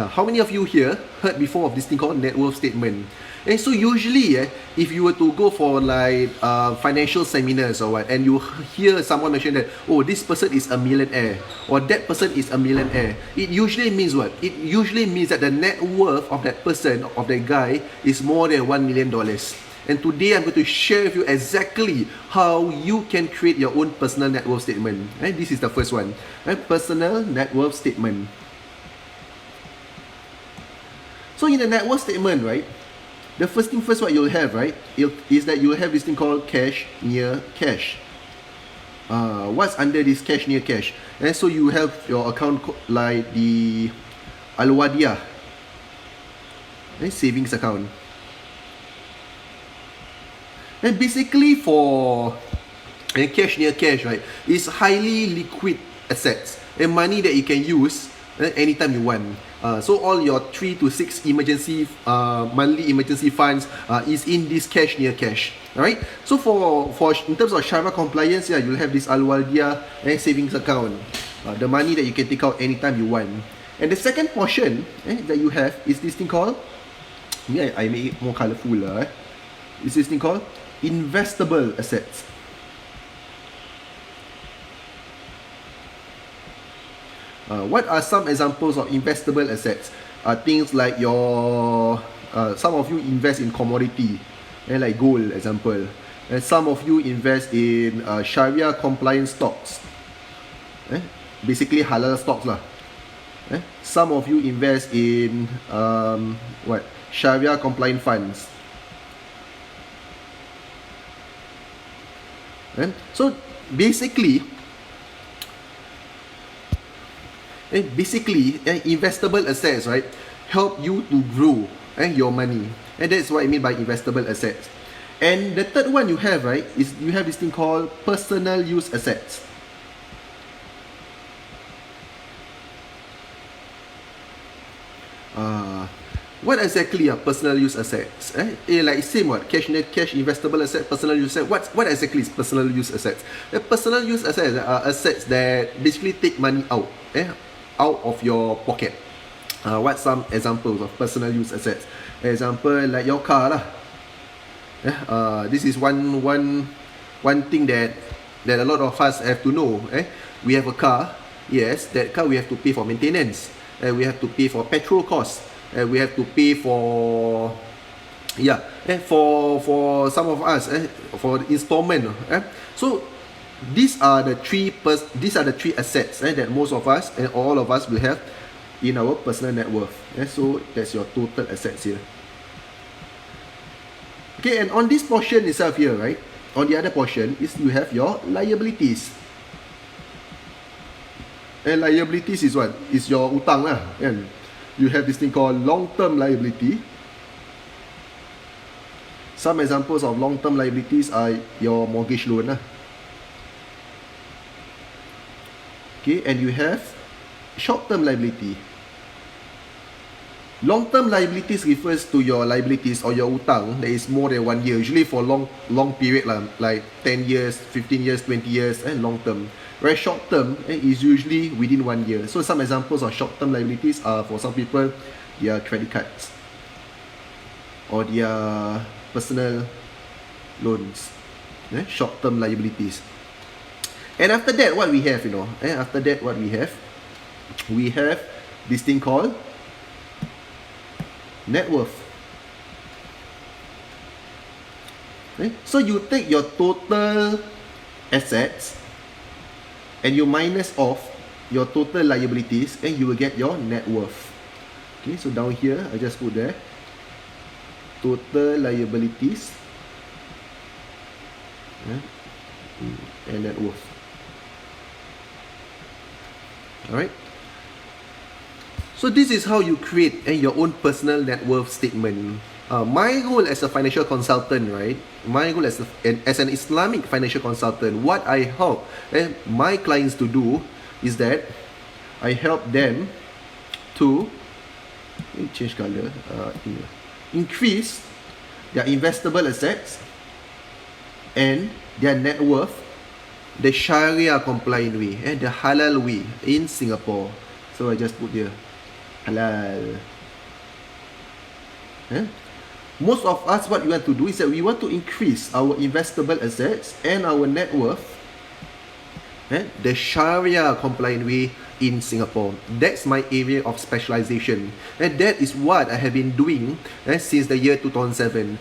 How many of you here heard before of this thing called net worth statement? And so usually, if you were to go for like financial seminars or what, and you hear someone mention that, oh, this person is a millionaire, or that person is a millionaire, it usually means what? It usually means that the net worth of that person, of that guy, is more than $1 million. And today I'm going to share with you exactly how you can create your own personal net worth statement. And this is the first one, personal net worth statement. So in the net worth statement, right, the first thing first what you'll have, right, is that you'll have this thing called cash near cash. What's under this cash near cash? And so you have your account like the Al-Wadiyah savings account. And basically for cash near cash, right, is highly liquid assets and money that you can use anytime you want. So all your 3 to 6 emergency monthly emergency funds is in this cash near cash. Alright. So for in terms of Shariah compliance, yeah, you'll have this Al-Wadiyah savings account, the money that you can take out anytime you want. And the second portion that you have is this thing called, I make it more colourful is this thing called investable assets. What are some examples of investable assets? Things like your some of you invest in commodity, like gold example, and some of you invest in Sharia compliant stocks, basically halal stocks lah. Some of you invest in Sharia compliant funds. So basically investable assets, right, help you to grow your money, and that's what I mean by investable assets. And the third one you have, right, is you have this thing called personal use assets. What exactly are personal use assets? Like same what? Cash, net cash, investable asset, personal use asset. What exactly is personal use assets? Personal use assets are assets that basically take money out of your pocket. What some examples of personal use assets? Example like your car lah. This is one thing that a lot of us have to know. We have a car. Yes, that car we have to pay for maintenance. We have to pay for petrol costs. We have to pay for for some of us for installment. So these are the three assets that most of us and all of us will have in our personal net worth. So that's your total assets here. Okay, and on this portion itself here, right, on the other portion is you have your liabilities. And liabilities is what? Is your utang lah, kan? You have this thing called long-term liability. Some examples of long-term liabilities are your mortgage loan lah. Okay, and you have short-term liability. Long-term liabilities refers to your liabilities or your utang that is more than 1 year, usually for long period lah, like 10 years, 15 years, 20 years, and long-term. Whereas short-term is usually within 1 year. So some examples of short-term liabilities are, for some people, their credit cards or their personal loans, short-term liabilities. And after that, what we have, we have this thing called net worth. So you take your total assets and you minus off your total liabilities, and you will get your net worth. Okay, so down here I just put there total liabilities and net worth. Alright, so this is how you create your own personal net worth statement. My goal as a financial consultant, right? My goal as an Islamic financial consultant, what I help my clients to do is that I help them to change color, increase their investable assets and their net worth the Sharia compliant way and the halal way in Singapore. So I just put here halal. Eh? Most of us, what we want to do is that we want to increase our investable assets and our net worth the Sharia compliant way in Singapore. That's my area of specialization, and that is what I have been doing since the year 2007.